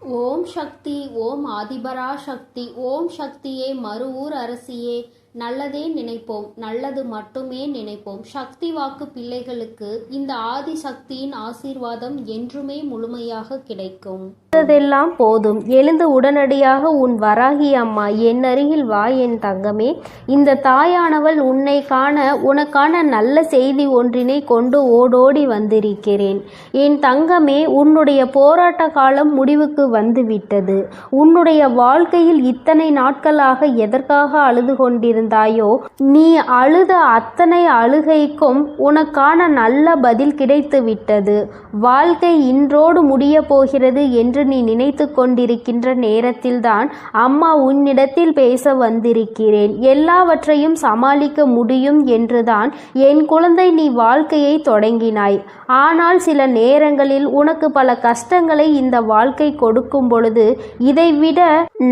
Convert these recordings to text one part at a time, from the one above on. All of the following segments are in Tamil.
ஓம் சக்தி. ஓம் ஆதிபரா சக்தி. ஓம் சக்தியே, மறுவூர் அரசியே, நல்லதே நினைப்போம், நல்லது மட்டுமே நினைப்போம். சக்தி வாக்கு பிள்ளைகளுக்கு இந்த ஆதி சக்தியின் ஆசீர்வாதம் என்றுமே முழுமையாக கிடைக்கும். அதெல்லாம் போதும், எழுந்து உடனடியாக உன் வராகி அம்மா என் அருகில் வா என் தங்கமே. இந்த தாயானவள் உன்னை காண உனக்கான நல்ல செய்தி ஒன்றினை கொண்டு ஓடோடி வந்திருக்கிறேன். என் தங்கமே, உன்னுடைய போராட்ட காலம் முடிவுக்கு வந்துவிட்டது. உன்னுடைய வாழ்க்கையில் இத்தனை நாட்களாக எதற்காக அழுது கொண்டிருந்தாயோ, நீ அழுத அத்தனை அழுகைக்கும் உனக்கான நல்ல பதில் கிடைத்து விட்டது. வாழ்க்கை இன்றோடு முடிய போகிறது என்று நீ நினைத்து கொண்டிருக்கின்ற நேரத்தில்தான் அம்மா உன்னிடத்தில் பேச வந்திருக்கிறேன். எல்லாவற்றையும் சமாளிக்க முடியும் என்றுதான் என் குழந்தை நீ வாழ்க்கையை தொடங்கினாய். ஆனால் சில நேரங்களில் உனக்கு பல கஷ்டங்களை இந்த வாழ்க்கை கொடுக்கும் பொழுது இதைவிட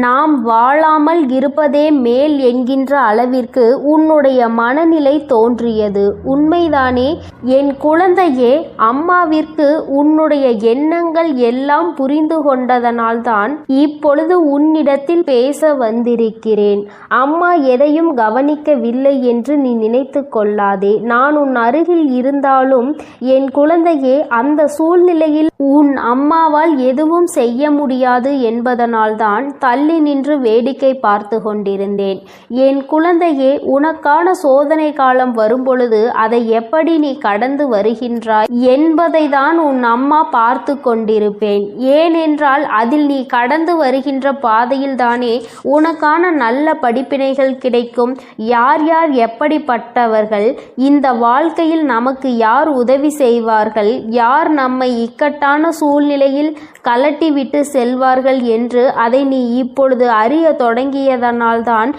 நாம் வாழாமல் இருப்பதே மேல் என்கின்ற அளவிற்கு உன்னுடைய மனநிலை தோன்றியது. உண்மைதானே என் குழந்தையே? அம்மாவிற்கு உன்னுடைய எண்ணங்கள் எல்லாம் புரிந்து கொண்டதனால்தான் இப்பொழுது உன்னிடத்தில் பேச வந்திருக்கிறேன். அம்மா எதையும் கவனிக்கவில்லை என்று நீ நினைத்து கொள்ளாதே. நான் உன் அருகில் இருந்தாலும் என் குழந்தையே, அந்த சூழ்நிலையில் உன் அம்மாவால் எதுவும் செய்ய முடியாது என்பதனால்தான் தள்ளி நின்று வேடிக்கை பார்த்து கொண்டிருந்தேன். என் குழந்தையே, உனக்கான சோதனை காலம் வரும்பொழுது அதை எப்படி நீ கடந்து வருகின்றாய் என்பதை தான் உன் அம்மா பார்த்து கொண்டிருப்பேன். ஏனென்றால் அதில் நீ கடந்து வருகின்ற பாதையில் தானே உனக்கான நல்ல படிப்பினைகள் கிடைக்கும். யார் யார் எப்படிப்பட்டவர்கள், இந்த வாழ்க்கையில் நமக்கு யார் உதவி செய்வார்கள், யார் நம்மை இக்கட்டான சூழ்நிலையில் கலட்டிவிட்டு செல்வார்கள் என்று அதை நீ இப்பொழுது அறிய தொடங்கியதனால்தான்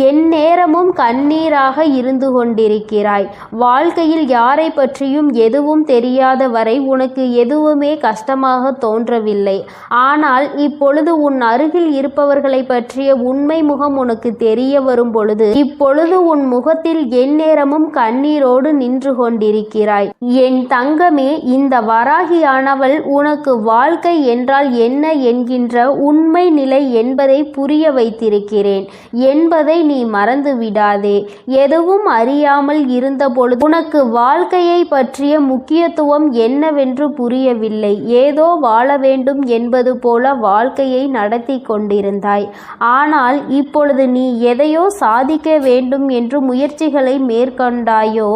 என் நேரமும் கண்ணீராக இருந்து கொண்டிருக்கிறாய். வாழ்க்கையில் யாரை பற்றியும் எதுவும் தெரியாத வரை உனக்கு எதுவுமே கஷ்டமாக தோன்றவில்லை. ஆனால் இப்பொழுது உன் அருகில் இருப்பவர்களை பற்றிய உண்மை முகம் உனக்கு தெரிய வரும் பொழுது இப்பொழுது உன் முகத்தில் எந்நேரமும் கண்ணீரோடு நின்று கொண்டிருக்கிறாய். என் தங்கமே, இந்த வராகியானவள் உனக்கு வாழ்க்கை என்றால் என்ன என்கின்ற உண்மை நிலை என்பதை புரிய வைத்திருக்கிறேன் என்பதை நீ மறந்து விடாதே. எதுவும் அறியாமல் இருந்த பொழுது உனக்கு வாழ்க்கையை பற்றிய முக்கியத்துவம் என்னவென்று புரியவில்லை. ஏதோ வாழ வேண்டும் என்பது போல வாழ்க்கையை நடத்தி கொண்டிருந்தாய். ஆனால் இப்பொழுது நீ எதையோ சாதிக்க வேண்டும் என்று முயற்சிகளை மேற்கொண்டாயோ,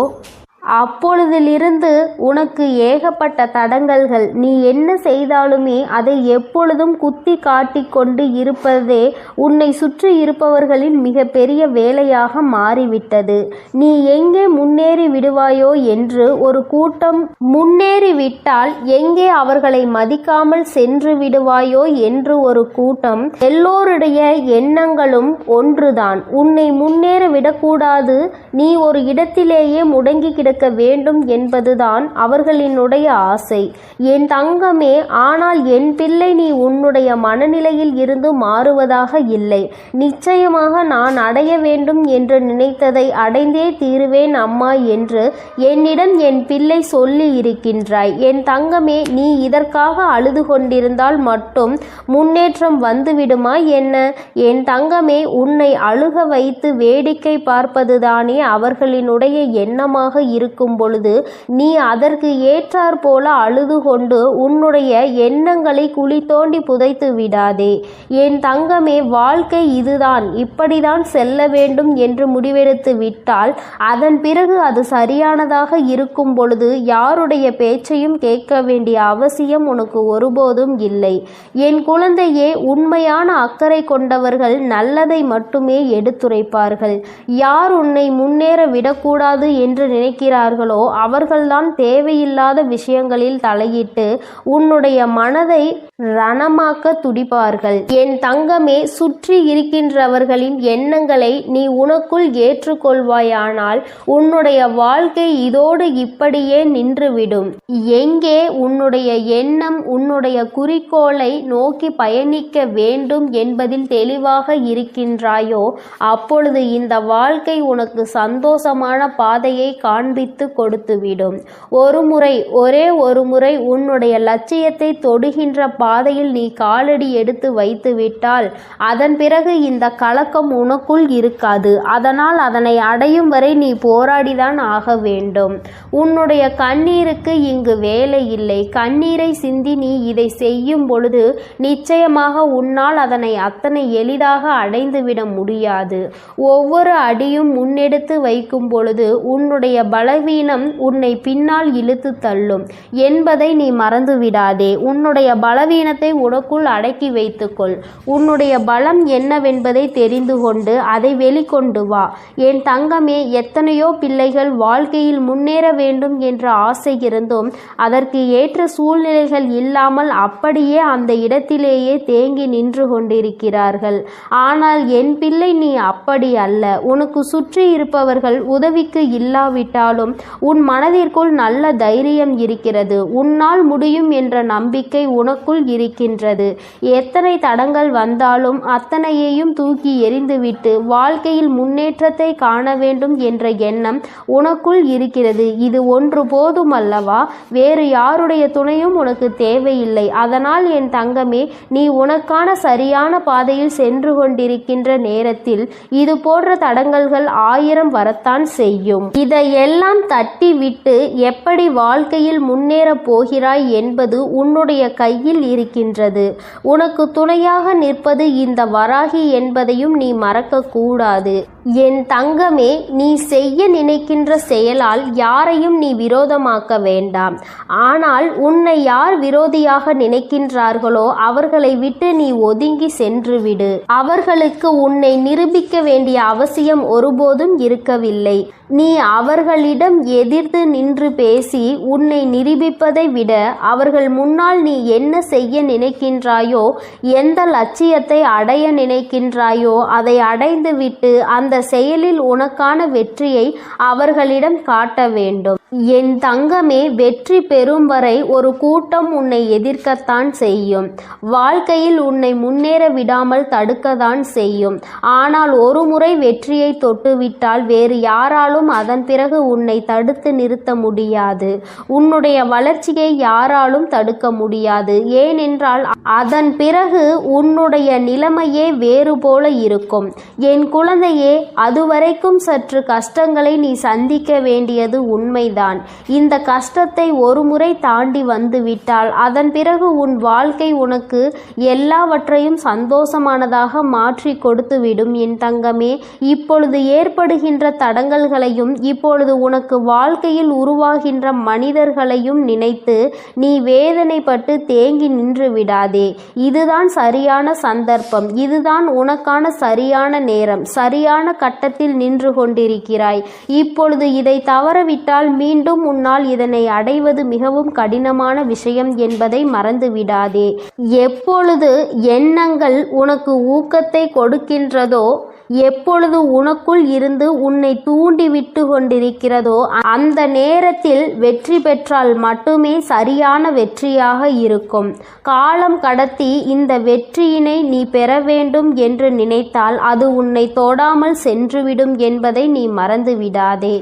அப்பொழுதிலிருந்து உனக்கு ஏகப்பட்ட தடங்கல்கள். நீ என்ன செய்தாலுமே அதை எப்பொழுதும் குத்தி காட்டி கொண்டு இருப்பதே உன்னை சுற்றி இருப்பவர்களின் மிக பெரிய வேலையாக மாறிவிட்டது. நீ எங்கே முன்னேறி விடுவாயோ என்று ஒரு கூட்டம், முன்னேறிவிட்டால் எங்கே அவர்களை மதிக்காமல் சென்று விடுவாயோ என்று ஒரு கூட்டம். எல்லோருடைய எண்ணங்களும் ஒன்றுதான், உன்னை முன்னேற விடக்கூடாது, நீ ஒரு இடத்திலேயே முடங்கி கிடக்க வேண்டும் என்பதுதான் அவர்களினுடைய ஆசை. என் தங்கமே, ஆனால் என் பிள்ளை, நீ உன்னுடைய மனநிலையில் இருந்து மாறுவதாக இல்லை. நிச்சயமாக நான் அடைய வேண்டும் என்று நினைத்ததை அடைந்தே தீருவேன் அம்மா என்று என்னிடம் என் பிள்ளை சொல்லி இருக்கின்றாய். என் தங்கமே, நீ இதற்காக அழுது கொண்டிருந்தால் மட்டும் முன்னேற்றம் வந்துவிடுமா என்ன? என் தங்கமே, உன்னை அழுக வைத்து வேடிக்கை பார்ப்பதுதானே அவர்களினுடைய எண்ணமாக இருக்கும் பொழுது நீ அதற்கு ஏற்றாற் போல அழுது கொண்டு உன்னுடைய எண்ணங்களை குழி தோண்டி புதைத்து விடாதே. என் தங்கமே, வாழ்க்கை இதுதான், இப்படிதான் செல்ல வேண்டும் என்று முடிவெடுத்து விட்டால் அதன் பிறகு அது சரியானதாக இருக்கும் பொழுது யாருடைய பேச்சையும் கேட்க வேண்டிய அவசியம் உனக்கு ஒருபோதும் இல்லை. என் குழந்தையே, உண்மையான அக்கறை கொண்டவர்கள் நல்லதை மட்டுமே எடுத்துரைப்பார்கள். யார் உன்னை முன்னேற விடக்கூடாது என்று நினைக்கிறார்களோ அவர்கள்தான் தேவையில்லாத விஷயங்களில் தலையிட்டு உன்னுடைய மனதை ரணமாக்க துடிப்பார்கள். என் தங்கமே, சுற்றி இருக்கின்றவர்களின் எண்ணங்களை நீ உனக்குள் ஏற்றுக்கொள்வாயானால் உன்னுடைய வாழ்க்கை இதோடு இப்படியே நின்றுவிடும். எங்கே உன்னுடைய எண்ணம் உன்னுடைய குறிக்கோளை நோக்கி பயணிக்க வேண்டும் என்பதில் தெளிவாக இருக்கின்றாயோ அப்பொழுது இந்த வாழ்க்கை உனக்கு சந்தோஷமான பாதையை காண்பி ஆரம்பித்து கொடுத்துவிடும். ஒரே ஒரு முறை உன்னுடைய லட்சியத்தை தொடுகின்ற பாதையில் நீ காலடி எடுத்து வைத்துவிட்டால் அதன் பிறகு இந்த கலக்கம் உனக்குள் இருக்காது. அதனால் அதனை அடையும் வரை நீ போராடிதான் ஆக வேண்டும். உன்னுடைய கண்ணீருக்கு இங்கு வேலை இல்லை. கண்ணீரை சிந்தி நீ இதை செய்யும் பொழுது நிச்சயமாக உன்னால் அதனை அத்தனை எளிதாக அடைந்துவிட முடியாது. ஒவ்வொரு அடியும் முன்னெடுத்து வைக்கும் பொழுது உன்னுடைய பலவீனம் உன்னை பின்னால் இழுத்து தள்ளும் என்பதை நீ மறந்துவிடாதே. உன்னுடைய பலவீனத்தை உனக்குள் அடக்கி வைத்துக்கொள். உன்னுடைய பலம் என்னவென்பதை தெரிந்து கொண்டு அதை வெளிக்கொண்டு வா. என் தங்கமே, எத்தனையோ பிள்ளைகள் வாழ்க்கையில் முன்னேற வேண்டும் என்ற ஆசை இருந்தும் அதற்கு ஏற்ற சூழ்நிலைகள் இல்லாமல் அப்படியே அந்த இடத்திலேயே தேங்கி நின்று கொண்டிருக்கிறார்கள். ஆனால் என் பிள்ளை, நீ அப்படி அல்ல. உனக்கு சுற்றி இருப்பவர்கள் உதவிக்கு இல்லாவிட்டாலும் உன் மனதிற்குள் நல்ல தைரியம் இருக்கிறது. உன்னால் முடியும் என்ற நம்பிக்கை உனக்குள் இருக்கின்றது. எத்தனை தடங்கள் வந்தாலும் அத்தனையையும் தூக்கி எறிந்துவிட்டு வாழ்க்கையில் முன்னேற்றத்தை காண வேண்டும் என்ற எண்ணம் உனக்குள் இருக்கிறது. இது ஒன்று போதும் அல்லவா? வேறு யாருடைய துணையும் உனக்கு தேவையில்லை. அதனால் என் தங்கமே, நீ உனக்கான சரியான பாதையில் சென்று கொண்டிருக்கின்ற நேரத்தில் இது போன்ற தடங்கல்கள் 1000 வரத்தான் செய்யும். இதையெல்லாம் தட்டி விட்டு எப்படி வாழ்க்கையில் முன்னேறப் போகிறாய் என்பது உன்னுடைய கையில் இருக்கின்றது. உனக்கு துணையாக நிற்பது இந்த வராகி என்பதையும் நீ மறக்க கூடாது. என் தங்கமே, நீ செய்ய நினைக்கின்ற செயலால் யாரையும் நீ விரோதமாக்க வேண்டாம். ஆனால் உன்னை யார் விரோதியாக நினைக்கின்றார்களோ அவர்களை விட்டு நீ ஒதுங்கி சென்றுவிடு. அவர்களுக்கு உன்னை நிரூபிக்க வேண்டிய அவசியம் ஒருபோதும் இருக்கவில்லை. நீ அவர்களிடம் எதிர்த்து நின்று பேசி உன்னை நிரூபிப்பதை விட அவர்கள் முன்னால் நீ என்ன செய்ய நினைக்கின்றாயோ, எந்த லட்சியத்தை அடைய நினைக்கின்றாயோ அதை அடைந்துவிட்டு அந்த செயலில் உனக்கான வெற்றியை அவர்களிடம் காட்ட வேண்டும். என் தங்கமே, வெற்றி பெறும் வரை ஒரு கூட்டம் உன்னை எதிர்க்கத்தான் செய்யும். வாழ்க்கையில் உன்னை முன்னேற விடாமல் தடுக்கத்தான் செய்யும். ஆனால் ஒரு முறை வெற்றியை தொட்டுவிட்டால் வேறு யாராலும் அதன் பிறகு உன்னை தடுத்து நிறுத்த முடியாது. உன்னுடைய வளர்ச்சியை யாராலும் தடுக்க முடியாது. ஏனென்றால் அதன் பிறகு உன்னுடைய நிலைமையே வேறு போல இருக்கும். என் குழந்தையே, அதுவரைக்கும் சற்று கஷ்டங்களை நீ சந்திக்க வேண்டியது உண்மைதான். இந்த கஷ்டத்தை ஒரு முறை தாண்டி வந்துவிட்டால் அதன் பிறகு உன் வாழ்க்கை உனக்கு எல்லாவற்றையும் சந்தோஷமானதாக மாற்றி கொடுத்துவிடும். என் தங்கமே, இப்பொழுது ஏற்படுகின்ற தடங்கல்களையும் இப்பொழுது உனக்கு வாழ்க்கையில் உருவாகின்ற மனிதர்களையும் நினைத்து நீ வேதனைப்பட்டு தேங்கி நின்று விடாதே. இதுதான் சரியான சந்தர்ப்பம். இதுதான் உனக்கான சரியான நேரம். சரியான கட்டத்தில் நின்று கொண்டிருக்கிறாய். இப்பொழுது இதை தவறவிட்டால் மீண்டும் உன்னால் இதனை அடைவது மிகவும் கடினமான விஷயம் என்பதை மறந்துவிடாதே. எப்பொழுது எண்ணங்கள் உனக்கு ஊக்கத்தை கொடுக்கின்றதோ, எப்பொழுது உனக்குள் இருந்து உன்னை தூண்டி விட்டு கொண்டிருக்கிறதோ அந்த நேரத்தில் வெற்றி பெற்றால் மட்டுமே சரியான வெற்றியாக இருக்கும். காலம் கடத்தி இந்த வெற்றியினை நீ பெற வேண்டும் என்று நினைத்தால் அது உன்னை தொடாமல் சென்றுவிடும் என்பதை நீ மறந்துவிடாதே.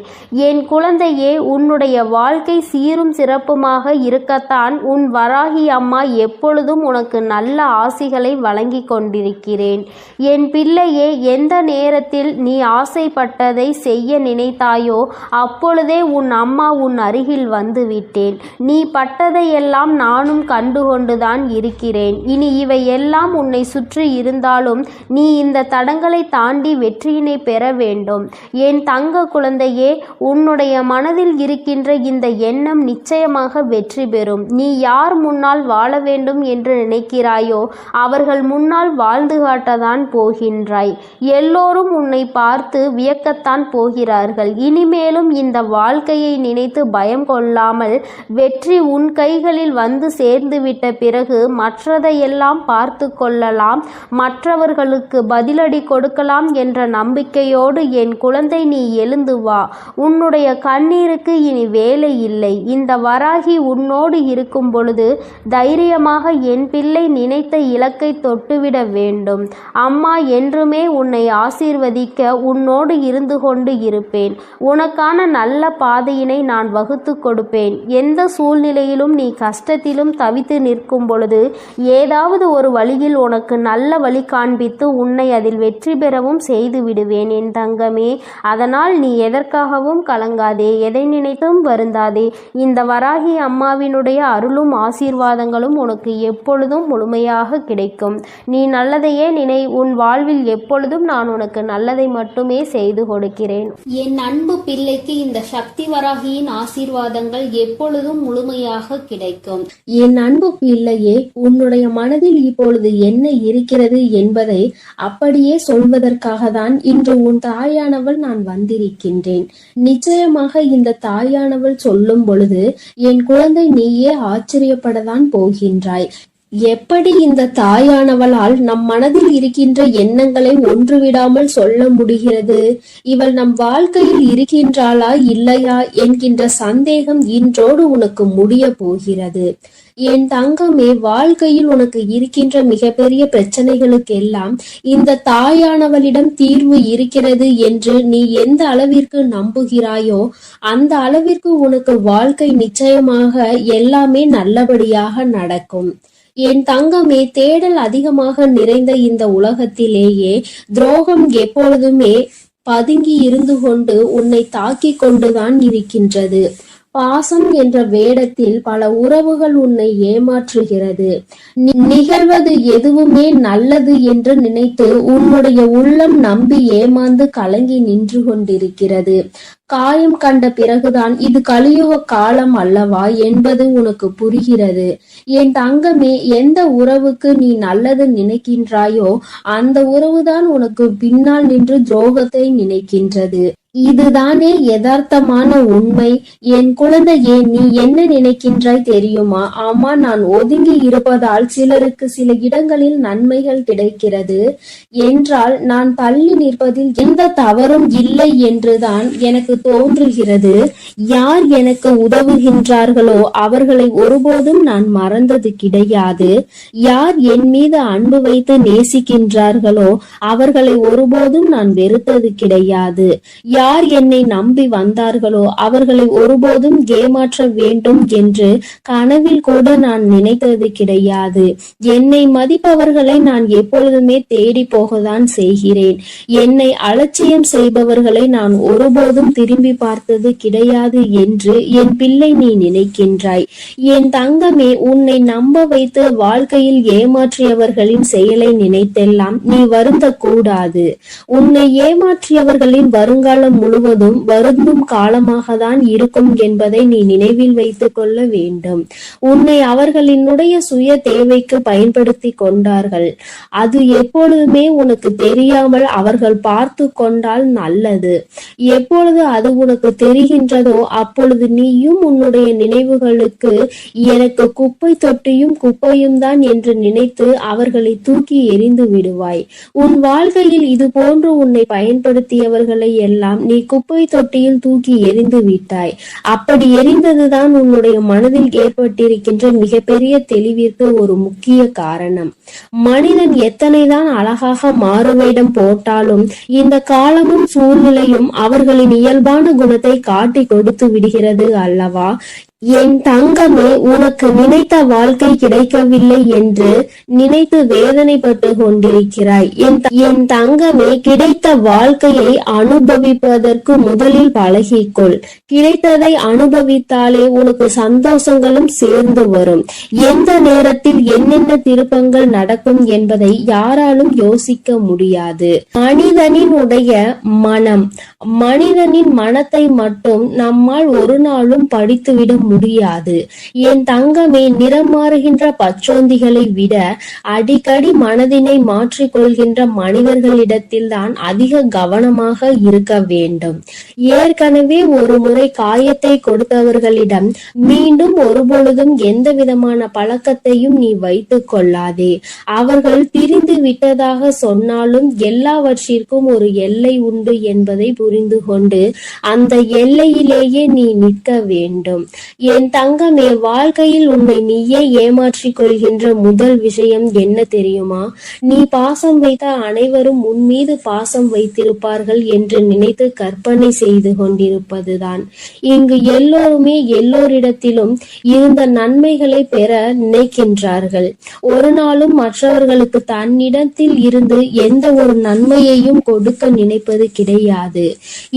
என் குழந்தையே, உன்னுடைய வாழ்க்கை சீரும் சிறப்புமாக இருக்கத்தான் உன் வராகி அம்மா எப்பொழுதும் உனக்கு நல்ல ஆசிகளை வழங்கி கொண்டிருக்கிறேன். என் பிள்ளையே, எந்த நேரத்தில் நீ ஆசைப்பட்டதை செய்ய நினைத்தாயோ அப்பொழுதே உன் அம்மா உன் அருகில் வந்து விட்டேன். நீ பட்டதையெல்லாம் நானும் கண்டுகொண்டுதான் இருக்கிறேன். இனி இவை எல்லாம் உன்னை சுற்றி இருந்தாலும் நீ இந்த தடங்களை தாண்டி வெற்றியினை பெற வேண்டும். என் தங்க குழந்தையே, உன்னுடைய மனதில் இருக்கின்ற இந்த எண்ணம் நிச்சயமாக வெற்றி பெறும். நீ யார் முன்னால் வாழ வேண்டும் என்று நினைக்கிறாயோ அவர்கள் முன்னால் வாழ்ந்து காட்டத்தான் போகின்றாய். எல்லோரும் உன்னை பார்த்து வியக்கத்தான் போகிறார்கள். இனிமேலும் இந்த வாழ்க்கையை நினைத்து பயம் கொள்ளாமல் வெற்றி உன் கைகளில் வந்து சேர்ந்துவிட்ட பிறகு மற்றதையெல்லாம் பார்த்து கொள்ளலாம், மற்றவர்களுக்கு பதிலடி கொடுக்கலாம் என்ற நம்பிக்கையோடு என் குழந்தை நீ எழுந்து வா. உன்னுடைய கண்ணீருக்கு இனி வேலை இல்லை. இந்த வராகி உன்னோடு இருக்கும் பொழுது தைரியமாக என் பிள்ளை நினைத்த இலக்கை தொட்டுவிட வேண்டும். அம்மா என்றுமே உன்னை ஆசீர்வதிக்க உன்னோடு இருந்து கொண்டு இருப்பேன். உனக்கான நல்ல பாதையினை நான் வகுத்து கொடுப்பேன். எந்த சூழ்நிலையிலும் நீ கஷ்டத்திலும் தவித்து நிற்கும் பொழுது ஏதாவது ஒரு வழியில் உனக்கு நல்ல வழி காண்பித்து உன்னை அதில் வெற்றி பெறவும் செய்து விடுவேன் என் தங்கமே. அதனால் நீ எதற்காகவும் கலங்காதே, எதை நினைத்தும் வருந்தாதே. இந்த வராகி அம்மாவினுடைய அருளும் ஆசீர்வாதங்களும் உனக்கு எப்பொழுதும் முழுமையாக கிடைக்கும். நீ நல்லதையே நினை. உன் வாழ்வில் எப்பொழுதும் நான் உனக்கு நல்லதை மட்டுமே செய்து கொடுக்கிறேன். என் அன்பு பிள்ளைக்கு இந்த சக்தி வராகியின் ஆசீர்வாதங்கள் எப்பொழுதும் முழுமையாக கிடைக்கும். என் அன்பு பிள்ளையே, உன்னுடைய மனதில் இப்பொழுது என்ன இருக்கிறது என்பதை அப்படியே சொல்வதற்காக தான் இன்று உன் தாயானவள் நான் வந்திருக்கின்றேன். நிச்சயமாக இந்த தாயானவள் சொல்லும் பொழுது என் குழந்தை நீயே ஆச்சரியப்படத்தான் போகின்றாய். எப்படி இந்த தாயானவளால் நம் மனதில் இருக்கின்ற எண்ணங்களை ஒன்றுவிடாமல் சொல்ல முடிகிறது? இவள் நம் வாழ்க்கையில் இருக்கின்றாளா இல்லையா என்கின்ற சந்தேகம் இன்றோடு உனக்கு முடிய போகிறது. என் தங்கமே, வாழ்க்கையில் உனக்கு இருக்கின்ற மிகப்பெரிய பிரச்சனைகளுக்கெல்லாம் இந்த தாயானவளிடம் தீர்வு இருக்கிறது என்று நீ எந்த அளவிற்கு நம்புகிறாயோ அந்த அளவிற்கு உனக்கு வாழ்க்கை நிச்சயமாக எல்லாமே நல்லபடியாக நடக்கும். என் தங்கமே, தேடல் அதிகமாக நிறைந்த இந்த உலகத்திலேயே துரோகம் எப்பொழுதுமே பதுங்கி இருந்து கொண்டு உன்னை தாக்கி கொண்டுதான் இருக்கின்றது. பாசம் என்ற வேடத்தில் பல உறவுகள் உன்னை ஏமாற்றுகிறது. நிகழ்வது எதுவுமே நல்லது என்று நினைத்து உன்னுடைய உள்ளம் நம்பி ஏமாந்து கலங்கி நின்று கொண்டிருக்கிறது. காயம் கண்ட பிறகுதான் இது கலியுக காலம் அல்லவா என்பது உனக்கு புரிகிறது. என் தங்கமே, எந்த உறவுக்கு நீ நல்லது நினைக்கின்றாயோ அந்த உறவுதான் உனக்கு பின்னால் நின்று துரோகத்தை நினைக்கின்றது. இதுதானே யதார்த்தமான உண்மை. என் குழந்தையே, நீ என்ன நினைக்கின்றாய் தெரியுமா? ஆமா, நான் ஒதுங்கி இருப்பதால் சிலருக்கு சில இடங்களில் நன்மைகள் கிடைக்கிறது என்றால் நான் தள்ளி நிற்பதில் எந்த தவறும் இல்லை என்றுதான் எனக்கு தோன்றுகிறது. யார் எனக்கு உதவுகின்றார்களோ அவர்களை ஒருபோதும் நான் மறந்தது கிடையாது. யார் என் மீது அன்பு வைத்து நேசிக்கின்றார்களோ அவர்களை ஒருபோதும் நான் வெறுத்தது கிடையாது. யார் என்னை நம்பி வந்தார்களோ அவர்களை ஒருபோதும் ஏமாற்ற வேண்டும் என்று கனவில் கூட நான் நினைத்தது கிடையாது. என்னை மதிப்பவர்களை நான் எப்பொழுதுமே தேடி போகத்தான் செய்கிறேன். என்னை அலட்சியம் செய்பவர்களை நான் ஒருபோதும் திரும்பி பார்த்தது கிடையாது என்று என் பிள்ளை நீ நினைக்கின்றாய். என் தங்கமே, உன்னை நம்ப வைத்து வாழ்க்கையில் ஏமாற்றியவர்களின் செயலை நினைத்தெல்லாம் நீ வருந்த கூடாது. உன்னை ஏமாற்றியவர்களின் வருங்காலம் முழுவதும் வருந்தும் காலமாக தான் இருக்கும் என்பதை நீ நினைவில் வைத்துக் கொள்ள வேண்டும். உன்னை அவர்களினுடைய சுய தேவைக்கு பயன்படுத்தி கொண்டார்கள். அது எப்பொழுதுமே உனக்கு தெரியாமல் அவர்கள் பார்த்து கொண்டால் நல்லது. எப்பொழுது அது உனக்கு தெரிகின்றதோ அப்பொழுது நீயும் உன்னுடைய நினைவுகளுக்கு எனக்கு குப்பை தொட்டியும் குப்பையும் தான் என்று நினைத்து அவர்களை தூக்கி எறிந்து விடுவாய். உன் வாழ்க்கையில் இது போன்று உன்னை பயன்படுத்தியவர்களை எல்லாம் நீ குப்பை தொட்டியில் தூக்கி எறிந்து விட்டாய். அப்படி எரிந்ததுதான் உன்னுடைய மனதில் ஏற்பட்டிருக்கின்ற மிகப்பெரிய தெளிவிற்கு ஒரு முக்கிய காரணம். மனிதன் எத்தனைதான் அழகாக மாறுவேடம் போட்டாலும் இந்த காலமும் சூழ்நிலையும் அவர்களின் இயல்பான குணத்தை காட்டி கொடுத்து விடுகிறது அல்லவா? என் தங்கமே, உனக்கு நினைத்த வாழ்க்கை கிடைக்கவில்லை என்று நினைத்து வேதனைப்பட்டு கொண்டிருக்கிறாய். என் தங்கமே, கிடைத்த வாழ்க்கையை அனுபவிப்பதற்கு முதலில் பழகிக்கொள். கிடைத்ததை அனுபவித்தாலே உனக்கு சந்தோஷங்களும் சேர்ந்து வரும். எந்த நேரத்தில் என்னென்ன திருப்பங்கள் நடக்கும் என்பதை யாராலும் யோசிக்க முடியாது. மனிதனினுடைய மனம், மனிதனின் மனத்தை மட்டும் நம்மால் ஒரு நாளும் படித்துவிட முடியாது. என் தங்கமே, நிறம் மாறுகின்ற பச்சோந்திகளை விட அடிக்கடி மனதினை மாற்றிக்கொள்கின்ற மனிதர்களிடத்தில் தான் அதிக கவனமாக இருக்க வேண்டும். ஏற்கனவே ஒரு முறை காயத்தை கொடுத்தவர்களிடம் மீண்டும் ஒருபொழுதும் எந்த விதமான பழக்கத்தையும் நீ வைத்துக் கொள்ளாதே. அவர்கள் பிரிந்து விட்டதாக சொன்னாலும் எல்லாவற்றிற்கும் ஒரு எல்லை உண்டு என்பதை புரிந்து கொண்டு அந்த எல்லையிலேயே நீ நிற்க வேண்டும். என் தங்கமே, வாழ்க்கையில் உன்னை நீயே ஏமாற்றிக் கொள்கின்ற முதல் விஷயம் என்ன தெரியுமா? நீ பாசம் வைத்த அனைவரும் உன் மீது பாசம் வைத்திருப்பார்கள் என்று நினைத்து கற்பனை செய்து கொண்டிருப்பதுதான். இங்கு எல்லோருமே எல்லோரிடத்திலும் இருந்த நன்மைகளை பெற நினைக்கின்றார்கள். ஒரு நாளும் மற்றவர்களுக்கு தன்னிடத்தில் இருந்து எந்த ஒரு நன்மையையும் கொடுக்க நினைப்பது கிடையாது.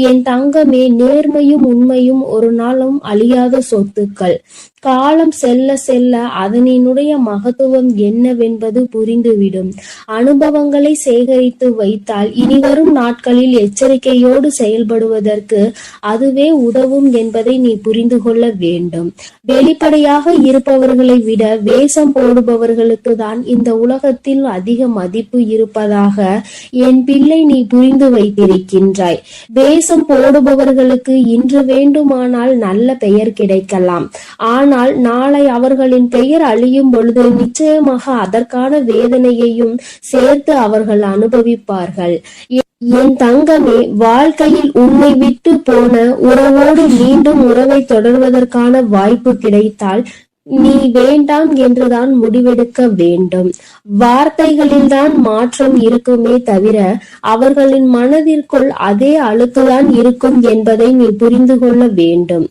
என் தங்கமே, நேர்மையும் உண்மையும் ஒரு நாளும் அழியாத சொத்துக்கள். காலம் செல்ல செல்ல அதனினுடைய மகத்துவம் என்னவென்பது புரிந்துவிடும். அனுபவங்களை சேகரித்து வைத்தால் இனிவரும் நாட்களில் எச்சரிக்கையோடு செயல்படுவதற்கு அதுவே உதவும் என்பதை நீ புரிந்து கொள்ள வேண்டும். வெளிப்படையாக இருப்பவர்களை விட வேஷம் போடுபவர்களுக்கு தான் இந்த உலகத்தில் அதிக மதிப்பு இருப்பதாக என் பிள்ளை நீ புரிந்து வைத்திருக்கின்றாய். வேஷம் போடுபவர்களுக்கு இன்று வேண்டுமானால் நல்ல பெயர் கிடைக்கலாம். ஆனால் நாளை அவர்களின் பெயர் அழியும் பொழுது நிச்சயமாக அதற்கான வேதனையையும் சேர்த்து அவர்கள் அனுபவிப்பார்கள். என் தங்கமே, வாழ்க்கையில் உன்னை விட்டு போன உறவோடு மீண்டும் உறவை தொடர்வதற்கான வாய்ப்பு கிடைத்தால் நீ வேண்டாம் என்றுதான் முடிவெடுக்க வேண்டும். வார்த்தைகளில்தான் மாற்றம் இருக்குமே தவிர அவர்களின் மனதிற்குள் அதே அழுக்குதான் இருக்கும் என்பதை நீ புரிந்து கொள்ள வேண்டும்.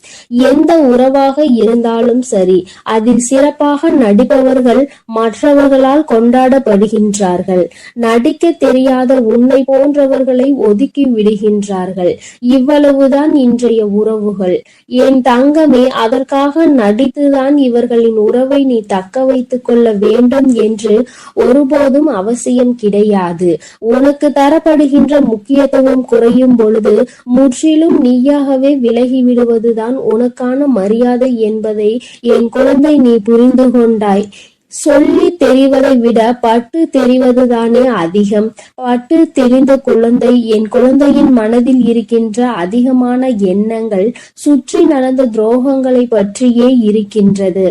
எந்த உறவாக இருந்தாலும் சரி, அதில் சிறப்பாக நடிப்பவர்கள் மற்றவர்களால் கொண்டாடப்படுகின்றார்கள். நடிக்க தெரியாத உன்னை போன்றவர்களை ஒதுக்கி விடுகின்றார்கள். இவ்வளவுதான் இன்றைய உறவுகள். என் தங்கமே, அதற்காக நடித்துதான் இவர்களின் உறவை நீ தக்க வைத்துக் கொள்ள வேண்டும் என்று ஒருபோதும் அவசியம் கிடையாது. உனக்கு தரப்படுகின்ற முக்கியத்துவம் குறையும் பொழுது முற்றிலும் நீயாகவே விலகி விடுவதுதான் உனக்கான மரியாதை என்பதை என் குழந்தை நீ புரிந்து கொண்டாய். சொல்லி தெரிவதை விட பட்டு தெரிவதுதானே அதிகம். பட்டு தெரிந்த குழந்தை, என் குழந்தையின் மனதில் இருக்கின்ற அதிகமான எண்ணங்கள் சுற்றி நடந்த துரோகங்களை பற்றியே இருக்கின்றது.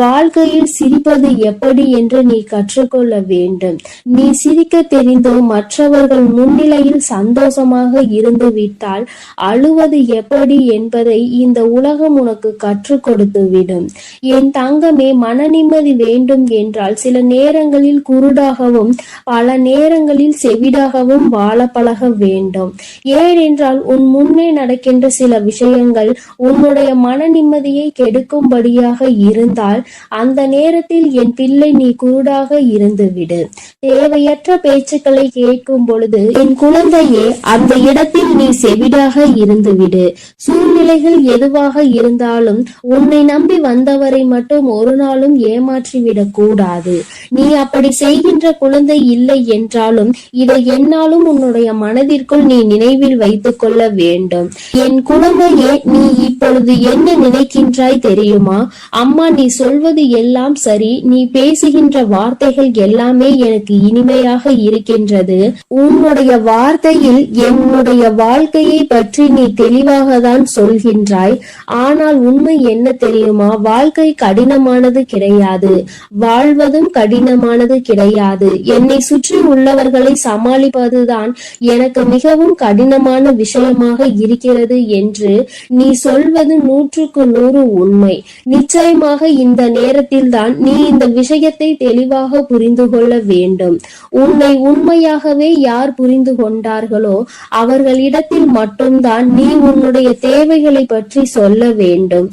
வாழ்க்கையில் சிரிப்பது எப்படி என்று நீ கற்றுக்கொள்ள வேண்டும். நீ சிரிக்க தெரிந்து மற்றவர்கள் முன்னிலையில் சந்தோஷமாக இருந்து விட்டால் அழுவது எப்படி என்பதை இந்த உலகம் உனக்கு கற்றுக் கொடுத்து விடும். என் தங்கமே, மன நிம்மதி வேண்டும் என்றால் சில நேரங்களில் குருடாகவும் பல நேரங்களில் செவிடாகவும் வாழ பழக வேண்டும். ஏனென்றால் உன் முன்னே நடக்கின்ற சில விஷயங்கள் உன்னுடைய மன நிம்மதியை கெடுக்கும்படியாக இருந்தால் அந்த நேரத்தில் என் பிள்ளை நீ குருடாக இருந்துவிடு. தேவையற்ற பேச்சுக்களை கேட்கும் பொழுது என் குழந்தையே அந்த இடத்தில் நீ செவிடாக இருந்துவிடு. சூழ்நிலைகள் எதுவாக இருந்தாலும் உன்னை நம்பி வந்தவரை மட்டும் ஒரு நாளும் ஏமாற்றிவிட கூடாது. நீ அப்படி செய்கின்ற குழந்தை இல்லை என்றாலும் இதை என்னாலும் உன்னுடைய மனதிற்குள் நீ நினைவில் வைத்துக் கொள்ள வேண்டும். என் குழந்தையே, நீ இப்பொழுது என்ன நினைக்கின்றாய் தெரியுமா? அம்மா, நீ சொல்வது எல்லாம் சரி, நீ பேசுகின்ற வார்த்தைகள் எல்லாமே எனக்கு இனிமையாக இருக்கின்றது. உன்னுடைய வார்த்தையில் என்னுடைய வாழ்க்கையை பற்றி நீ தெளிவாக தான் சொல்கின்றாய். ஆனால் உண்மை என்ன தெரியுமா? வாழ்க்கை கடினமானது கிடையாது. வாழ்வதும் கடினமானது கிடையாது. என்னை சுற்றி உள்ளவர்களை சமாளிப்பதுதான் எனக்கு மிகவும் கடினமான விஷயமாக இருக்கிறது என்று நீ சொல்வது 100% உண்மை. நிச்சயமாக இந்த நேரத்தில் தான் நீ இந்த விஷயத்தை தெளிவாக புரிந்து கொள்ள வேண்டும். உன்னை உண்மையாகவே யார் புரிந்து கொண்டார்களோ அவர்களிடத்தில் மட்டும்தான் நீ உன்னுடைய தேவைகளை பற்றி சொல்ல வேண்டும்.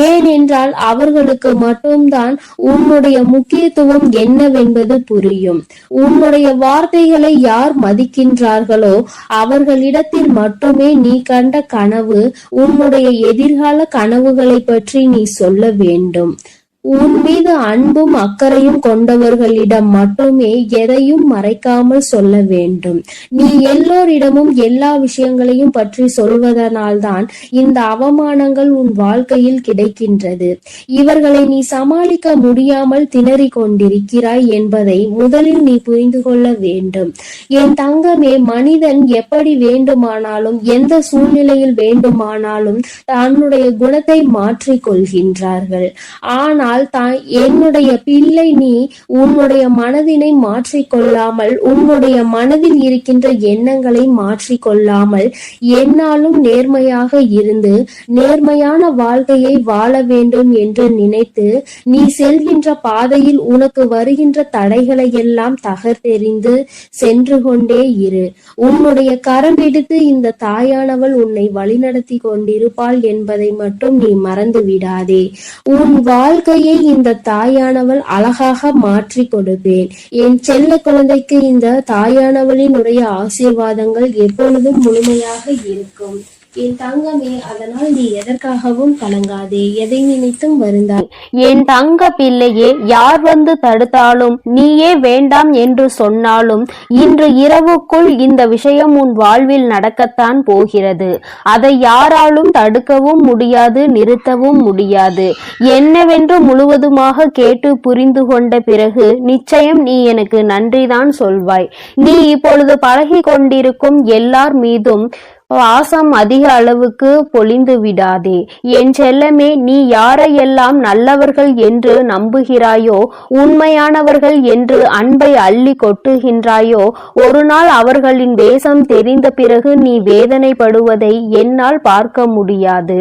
ஏனென்றால் அவர்களுக்கு மட்டும்தான் உன்னுடைய முக்கியத்துவம் என்னவென்பது புரியும். உன்னுடைய வார்த்தைகளை யார் மதிக்கின்றார்களோ அவர்களிடத்தில் மட்டுமே நீ கண்ட கனவு, உன்னுடைய எதிர்கால கனவுகளை பற்றி நீ சொல்ல வேண்டும். உன் மீது அன்பும் அக்கறையும் கொண்டவர்களிடம் மட்டுமே எதையும் மறைக்காமல் சொல்ல வேண்டும். நீ எல்லோரிடமும் எல்லா விஷயங்களையும் பற்றி சொல்வதனால்தான் இந்த அவமானங்கள் உன் வாழ்க்கையில் கிடைக்கின்றது. இவர்களை நீ சமாளிக்க முடியாமல் திணறிக் கொண்டிருக்கிறாய் என்பதை முதலில் நீ புரிந்து கொள்ள வேண்டும். என் தங்கமே, மனிதன் எப்படி வேண்டுமானாலும் எந்த சூழ்நிலையில் வேண்டுமானாலும் தன்னுடைய குணத்தை மாற்றிக் கொள்கின்றார்கள். ஆனால் ஆனால் என்னுடைய பிள்ளை, நீ உன்னுடைய மனதினை மாற்றிக்கொள்ளாமல், உன்னுடைய மனதில் இருக்கின்ற எண்ணங்களை மாற்றிக்கொள்ளாமல், என்னாலும் நேர்மையாக இருந்து நேர்மையான வாழ்க்கையை வாழ வேண்டும் என்று நினைத்து நீ செல்கின்ற பாதையில் உனக்கு வருகின்ற தடைகளை எல்லாம் தகர்த்தெறிந்து சென்று கொண்டே இரு. உன்னுடைய கரம் பிடித்து இந்த தாயானவள் உன்னை வழிநடத்தி கொண்டிருப்பாள் என்பதை மட்டும் நீ மறந்து விடாதே. உன் வாழ்க்கையை இந்த தாயானவள் அழகாக மாற்றி கொடுப்பேன். என் செல்ல குழந்தைக்கு இந்த தாயானவளினுடைய ஆசீர்வாதங்கள் எப்பொழுதும் முழுமையாக இருக்கும். என் தங்கமே, அதனால் நீ எதற்காகவும் கலங்காதே, எதை நினைத்தும் வருந்தாய். என் தங்க பிள்ளையே, யார் வந்து தடுத்தாலும், நீயே வேண்டாம் என்று சொன்னாலும், இன்று இரவுக்குள் இந்த விஷயம் உன் வாழ்வில் நடக்கத்தான் போகிறது. அதை யாராலும் தடுக்கவும் முடியாது, நிறுத்தவும் முடியாது. என்னவென்று முழுவதுமாக கேட்டு புரிந்து கொண்ட பிறகு நிச்சயம் நீ எனக்கு நன்றிதான் சொல்வாய். நீ இப்பொழுது பழகி கொண்டிருக்கும் எல்லார் மீதும் வாசம் அதிக அளவுக்கு பொழிந்து விடாதே. என் செல்லமே, நீ யாரையெல்லாம் நல்லவர்கள் என்று நம்புகிறாயோ, உண்மையானவர்கள் என்று அன்பை அள்ளி கொட்டுகின்றாயோ, ஒரு நாள் அவர்களின் வேஷம் தெரிந்த பிறகு நீ வேதனைப்படுவதை என்னால் பார்க்க முடியாது.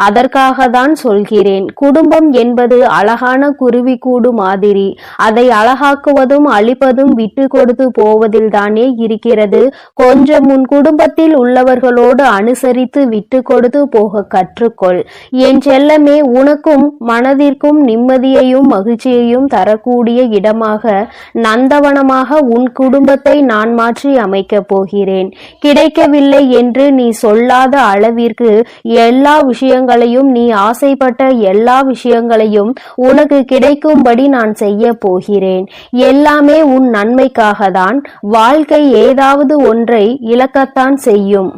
அதற்காக தான் சொல்கிறேன். குடும்பம் என்பது அழகான குருவி கூடு மாதிரி. அதை அழகாக்குவதும் அழிப்பதும் விட்டு கொடுத்து போவதில் தானே இருக்கிறது. கொஞ்சம் உன் குடும்பத்தில் உள்ளவர்களோடு அனுசரித்து விட்டு கொடுத்து போக கற்றுக்கொள். என் செல்லமே, உனக்கும் மனதிற்கும் நிம்மதியையும் மகிழ்ச்சியையும் தரக்கூடிய இடமாக, நந்தவனமாக உன் குடும்பத்தை நான் மாற்றி அமைக்கப் போகிறேன். கிடைக்கவில்லை என்று நீ சொல்லாத அளவிற்கு எல்லா விஷயங்களையும், நீ ஆசைப்பட்ட எல்லா விஷயங்களையும் உனக்கு கிடைக்கும்படி நான் செய்ய போகிறேன். எல்லாமே உன் நன்மைக்காக தான். வாழ்க்கை ஏதாவது ஒன்றை இழக்கத்தான் செய்யும்.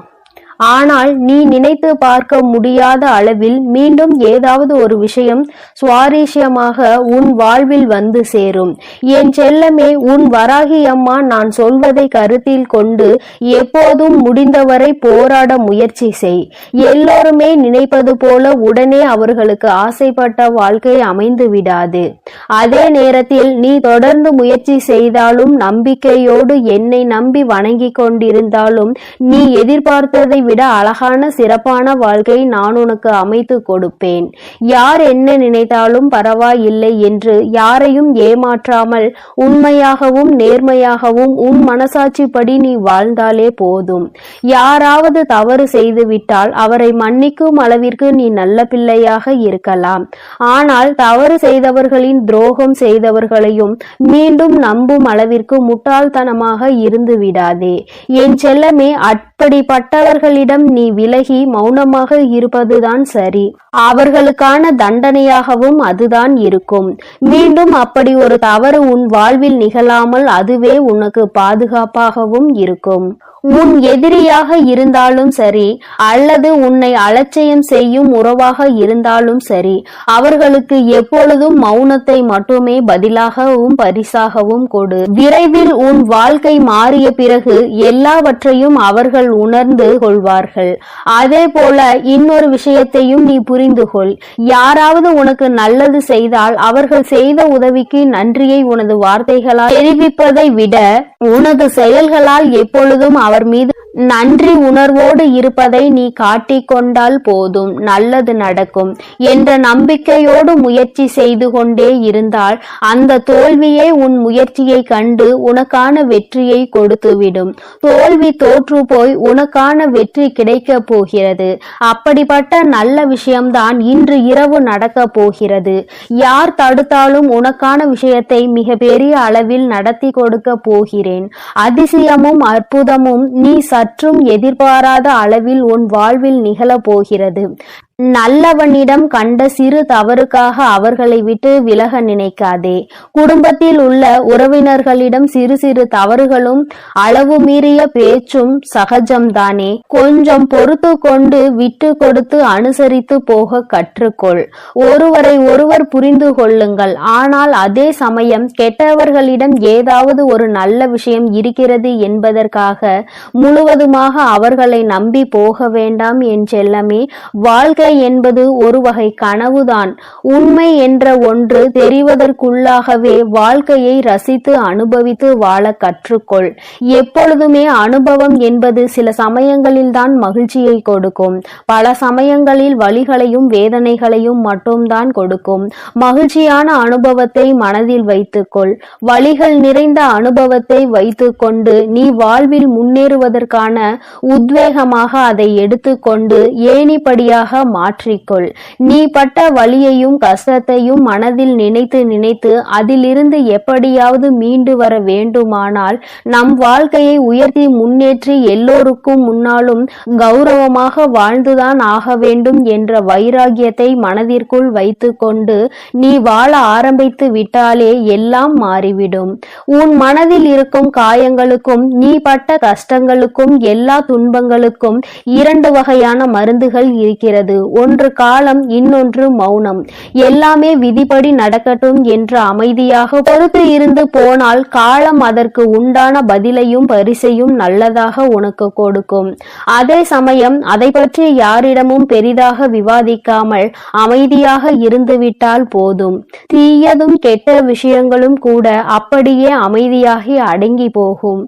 ஆனால் நீ நினைத்து பார்க்க முடியாத அளவில் மீண்டும் ஏதாவது ஒரு விஷயம் சுவாரஸ்யமாக உன் வாழ்வில் வந்து சேரும். என் செல்லமே, உன் வராகி அம்மா நான் சொல்வதை கருத்தில் கொண்டு எப்போதும் முடிந்தவரை போராட முயற்சி செய். எல்லோருமே நினைப்பது போல உடனே அவர்களுக்கு ஆசைப்பட்ட வாழ்க்கை அமைந்து விடாது. அதே நேரத்தில் நீ தொடர்ந்து முயற்சி செய்தாலும், நம்பிக்கையோடு என்னை நம்பி வணங்கி கொண்டிருந்தாலும், நீ எதிர்பார்த்ததை விட அழகான சிறப்பான வாழ்க்கை நான் உனக்கு அமைத்து கொடுப்பேன். யார் என்ன நினைத்தாலும் பரவாயில்லை என்று யாரையும் ஏமாற்றாமல் உண்மையாகவும் நேர்மையாகவும் உன் மனசாட்சிப்படி நீ வாழ்ந்தாலே போதும். யாராவது தவறு செய்துவிட்டால் அவரை மன்னிக்கும் அளவிற்கு நீ நல்ல பிள்ளையாக இருக்கலாம். ஆனால் தவறு செய்தவர்களின் துரோகம் செய்தவர்களையும் மீண்டும் நம்பும் அளவிற்கு முட்டாள்தனமாக இருந்து விடாதே. என் செல்லமே, அப்படிப்பட்டவர்களிடம் நீ விலகி மௌனமாக இருப்பதுதான் சரி. அவர்களுக்கான தண்டனையாகவும் அதுதான் இருக்கும். மீண்டும் அப்படி ஒரு தவறு உன் வாழ்வில் நிகழாமல் அதுவே உனக்கு பாதுகாப்பாகவும் இருக்கும். உன் எதிரியாக இருந்தாலும் சரி, அல்லது உன்னை அலட்சியம் செய்யும் உறவாக இருந்தாலும் சரி, அவர்களுக்கு எப்பொழுதும் மௌனத்தை மட்டுமே பதிலாகவும் பரிசாகவும் கொடு. விரைவில் உன் வாழ்க்கை மாறிய பிறகு எல்லாவற்றையும் அவர்கள் உணர்ந்து கொள்வார்கள். அதே போல இன்னொரு விஷயத்தையும் நீ புரிந்து கொள். யாராவது உனக்கு நல்லது செய்தால் அவர்கள் செய்த உதவிக்கு நன்றியை உனது வார்த்தைகளால் தெரிவிப்பதை விட உனது செயல்களால் எப்பொழுதும் அவர் மீது நன்றி உணர்வோடு இருப்பதை நீ காட்டிக்கொண்டால் போதும், நல்லது நடக்கும் என்ற நம்பிக்கையோடு முயற்சி செய்து கொண்டே இருந்தால் அந்த தோல்வியே உன் முயற்சியை கண்டு உனக்கான வெற்றியை கொடுத்துவிடும். தோல்வி தோற்று போய் உனக்கான வெற்றி கிடைக்க போகிறது. அப்படிப்பட்ட நல்ல விஷயம்தான் இன்று இரவு நடக்க போகிறது. யார் தடுத்தாலும் உனக்கான விஷயத்தை மிக பெரிய அளவில் நடத்தி கொடுக்க போகிறேன். அதிசயமும் அற்புதமும் நீ சற்றும் எதிர்பாராத அளவில் உன் வாழ்வில் நிகழப் போகிறது. நல்லவனிடம் கண்ட சிறு தவறுக்காக அவர்களை விட்டு விலக நினைக்காதே. குடும்பத்தில் உள்ள உறவினர்களிடம் சிறு சிறு தவறுகளும் அளவு மீறிய பேச்சும் சகஜம்தானே. கொஞ்சம் பொறுத்து கொண்டு விட்டு கொடுத்து அனுசரித்து போக கற்றுக்கொள். ஒருவரை ஒருவர் புரிந்து கொள்ளுங்கள். ஆனால் அதே சமயம் கெட்டவர்களிடம் ஏதாவது ஒரு நல்ல விஷயம் இருக்கிறது என்பதற்காக முழுவதுமாக அவர்களை நம்பி போக வேண்டாம் என் செல்லமே. வாழ்க்கை வாழ்க்கை என்பது ஒரு வகை கனவுதான். உண்மை என்ற ஒன்று தெரிவதற்குள்ளாகவே வாழ்க்கையை ரசித்து அனுபவித்து வாழ கற்றுக்கொள். எப்பொழுதுமே அனுபவம் என்பது சில சமயங்களில்தான் மகிழ்ச்சியை கொடுக்கும், பல சமயங்களில் வலிகளையும் வேதனைகளையும் மட்டும்தான் கொடுக்கும். மகிழ்ச்சியான அனுபவத்தை மனதில் வைத்துக்கொள். வலிகள் நிறைந்த அனுபவத்தை வைத்துக்கொண்டு நீ வாழ்வில் முன்னேறுவதற்கான உத்வேகமாக அதை எடுத்துக்கொண்டு ஏணிப்படியாக மாற்றிக்கொள். நீ பட்ட வலியையும் கஷ்டத்தையும் மனதில் நினைத்து நினைத்து அதிலிருந்து எப்படியாவது மீண்டு வர வேண்டுமானால் நம் வாழ்க்கையை உயர்த்தி முன்னேற்றி எல்லோருக்கும் முன்னாலும் கௌரவமாக வாழ்ந்துதான் ஆக வேண்டும் என்ற வைராகியத்தை மனதிற்குள் வைத்துக்கொண்டு நீ வாழ ஆரம்பித்து விட்டாலே எல்லாம் மாறிவிடும். உன் மனதில் இருக்கும் காயங்களுக்கும் நீ பட்ட கஷ்டங்களுக்கும் எல்லா துன்பங்களுக்கும் இரண்டு வகையான மருந்துகள் இருக்கிறது. ஒன்று காலம், இன்னொன்று மௌனம். எல்லாமே விதிப்படி நடக்கட்டும் என்று அமைதியாக பொறுத்து இருந்து போனால் காலம் அதற்கு உண்டான பதிலையும் பரிசையும் நல்லதாக உனக்கு கொடுக்கும். அதே சமயம் அதை பற்றி யாரிடமும் பெரிதாக விவாதிக்காமல் அமைதியாக இருந்துவிட்டால் போதும். தீயதும் கெட்ட விஷயங்களும் கூட அப்படியே அமைதியாகி அடங்கி போகும்.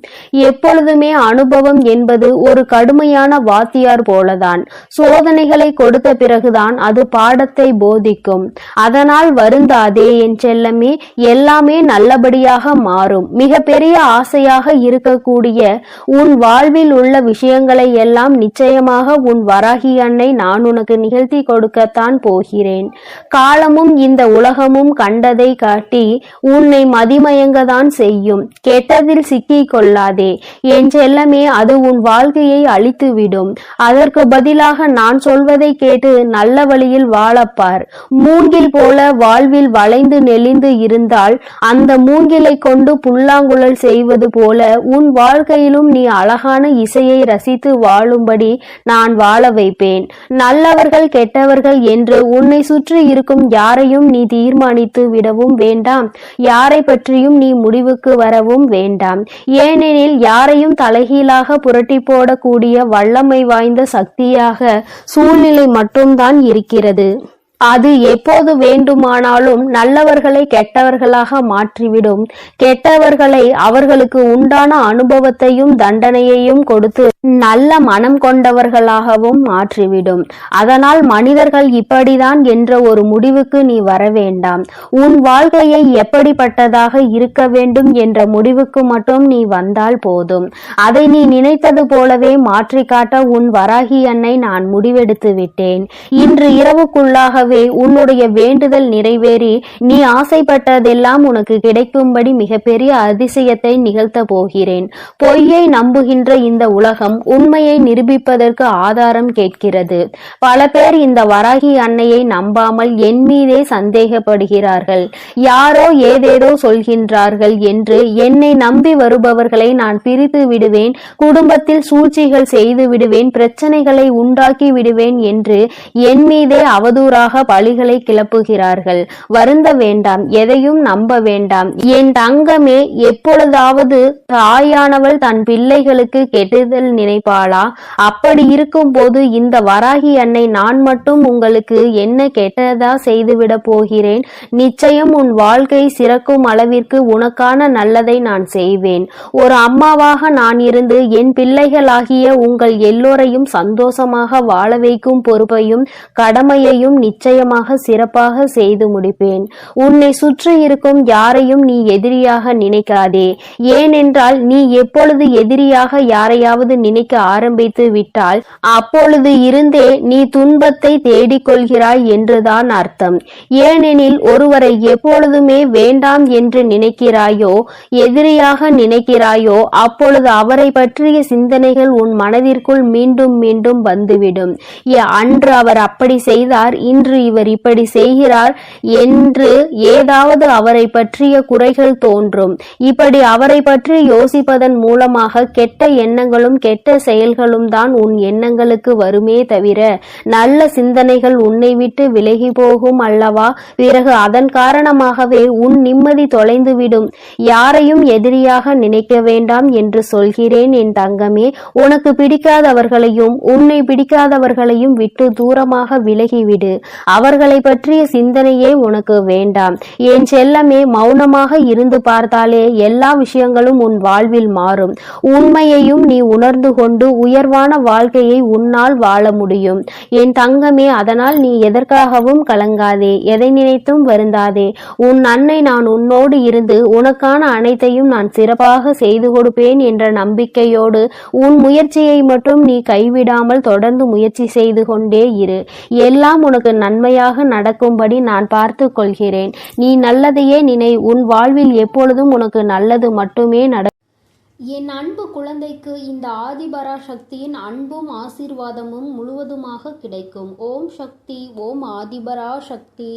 எப்பொழுதுமே அனுபவம் என்பது ஒரு கடுமையான வாத்தியார் போலதான். சோதனைகளை கொடுத்த பிறகுதான் அது பாடத்தை போதிக்கும். அதனால் வருந்தாதே என் செல்லமே, எல்லாமே நல்லபடியாக மாறும். மிக பெரிய ஆசையாக இருக்கக்கூடிய உன் வாழ்வில் உள்ள விஷயங்களை எல்லாம் நிச்சயமாக உன் வராகி அன்னை நான் உனக்கு நிகழ்த்தி கொடுக்கத்தான் போகிறேன். காலமும் இந்த உலகமும் கண்டதை காட்டி உன்னை மதிமயங்கதான் செய்யும். கெட்டதில் சிக்கிக் கொள்ளாதே என் செல்லமே, அது உன் வாழ்க்கையை அழித்துவிடும். அதற்கு பதிலாக நான் சொல்வதை கேட்டு நல்ல வழியில் வாழப்பார். மூங்கில் போல வாழ்வில் வளைந்து நெளிந்து இருந்தால் அந்த மூங்கிலை கொண்டு புல்லாங்குழல் செய்வது போல உன் வாழ்க்கையிலும் நீ அழகான இசையை ரசித்து வாழும்படி நான் வாழ வைப்பேன். நல்லவர்கள் கெட்டவர்கள் என்று உன்னை சுற்றி இருக்கும் யாரையும் நீ தீர்மானித்து விடவும் வேண்டாம், யாரை பற்றியும் நீ முடிவுக்கு வரவும் வேண்டாம். ஏனெனில் யாரையும் தலைகீழாக புரட்டி போடக்கூடிய வல்லமை வாய்ந்த சக்தியாக சூழ்நிலை மட்டும்தான் இருக்கிறது. அது எப்போது வேண்டுமானாலும் நல்லவர்களை கெட்டவர்களாக மாற்றிவிடும். கெட்டவர்களை அவர்களுக்கு உண்டான அனுபவத்தையும் தண்டனையையும் கொடுத்து நல்ல மனம் கொண்டவர்களாகவும் மாற்றிவிடும். அதனால் மனிதர்கள் இப்படிதான் என்ற ஒரு முடிவுக்கு நீ வர வேண்டாம். உன் வாழ்க்கையை எப்படிப்பட்டதாக இருக்க வேண்டும் என்ற முடிவுக்கு மட்டும் நீ வந்தால் போதும். அதை நீ நினைத்தது போலவே மாற்றி காட்ட உன் வராகி அன்னை நான் முடிவெடுத்து விட்டேன். இன்று இரவுக்குள்ளாக உன்னுடைய வேண்டுதல் நிறைவேறி நீ ஆசைப்பட்டதெல்லாம் உனக்கு கிடைக்கும்படி மிகப்பெரிய அதிசயத்தை நிகழ்த்த போகிறேன். பொய்யை நம்புகின்ற இந்த உலகம் உண்மையை நிரூபிப்பதற்கு ஆதாரம் கேட்கிறது. பல பேர் இந்த வராகி அன்னையை நம்பாமல் என் மீதே சந்தேகப்படுகிறார்கள். யாரோ ஏதேதோ சொல்கின்றார்கள் என்று என்னை நம்பி வருபவர்களை நான் பிரித்து விடுவேன், குடும்பத்தில் சூழ்ச்சிகள் செய்து விடுவேன், பிரச்சனைகளை உண்டாக்கி விடுவேன் என்று என் மீதே அவதூறாக பழிகளை கிளப்புகிறார்கள். வருந்த வேண்டாம், எதையும் நம்ப வேண்டாம் என் தங்கமே. எப்பொழுதாவது தாயானவள் தன் பிள்ளைகளுக்கு கெடுதல் நினைப்பாளா? அப்படி இருக்கும் போது இந்த வராகி அன்னை நான் மட்டும் உங்களுக்கு என்ன கெட்டதா செய்துவிட போகிறேன்? நிச்சயம் உன் வாழ்க்கை சிறக்கும் அளவிற்கு உனக்கான நல்லதை நான் செய்வேன். ஒரு அம்மாவாக நான் இருந்து என் பிள்ளைகளாகிய உங்கள் எல்லோரையும் சந்தோஷமாக வாழ வைக்கும் பொறுப்பையும் கடமையையும் நிச்சயமாக சிறப்பாக செய்து முடிப்பேன். உன்னை சுற்றி இருக்கும் யாரையும் நீ எதிரியாக நினைக்காதே. ஏனென்றால் நீ எப்பொழுது எதிரியாக யாரையாவது நினைக்க ஆரம்பித்து விட்டால் அப்பொழுது இருந்தே நீ துன்பத்தை தேடிக்கொள்கிறாய் என்றுதான் அர்த்தம். ஏனெனில் ஒருவரை எப்பொழுதுமே வேண்டாம் என்று நினைக்கிறாயோ, எதிரியாக நினைக்கிறாயோ, அப்பொழுது அவரை பற்றிய சிந்தனைகள் உன் மனதிற்குள் மீண்டும் மீண்டும் வந்துவிடும். அன்று அவர் அப்படி செய்தார், இன்று இன்று இவர் இப்படி செய்கிறார் என்று ஏதாவது அவரை பற்றிய குறைகள் தோன்றும். இப்படி அவரை பற்றி யோசிப்பதன் மூலமாக கெட்ட எண்ணங்களும் கெட்ட செயல்களும் தான் உன் எண்ணங்களுக்கு வருமே தவிர நல்ல சிந்தனைகள் உன்னை விட்டு விலகி போகும் அல்லவா? பிறகு அதன் காரணமாகவே உன் நிம்மதி தொலைந்துவிடும். யாரையும் எதிரியாக நினைக்க வேண்டாம் என்று சொல்கிறேன் என் தங்கமே. உனக்கு பிடிக்காதவர்களையும் உன்னை பிடிக்காதவர்களையும் விட்டு தூரமாக விலகிவிடு. அவர்களை பற்றிய சிந்தனையே உனக்கு வேண்டாம். என் செல்லமே, மௌனமாக இருந்து பார்த்தாலே எல்லா விஷயங்களும் உன் வாழ்வில் மாறும். உண்மையையும் நீ உணர்ந்து கொண்டு உயர்வான வாழ்க்கையை உன்னால் வாழ முடியும் என் தங்கமே. அதனால் நீ எதற்காகவும் கலங்காதே, எதை நினைத்தும் வருந்தாதே. உன் அன்னை நான் உன்னோடு இருந்து உனக்கான அனைத்தையும் நான் சிறப்பாக செய்து கொடுப்பேன் என்ற நம்பிக்கையோடு உன் முயற்சியை மட்டும் நீ கைவிடாமல் தொடர்ந்து முயற்சி செய்து கொண்டே இரு. எல்லாம் உனக்கு நன்மையாக நடக்கும்படி நான் பார்த்து கொள்கிறேன். நீ நல்லதையே நினை. உன் வாழ்வில் எப்பொழுதும் உனக்கு நல்லது மட்டுமே நடக்கும். என் அன்பு குழந்தைக்கு இந்த ஆதிபராசக்தியின் அன்பும் ஆசீர்வாதமும் முழுவதுமாக கிடைக்கும். ஓம் சக்தி. ஓம் ஆதிபராசக்தி.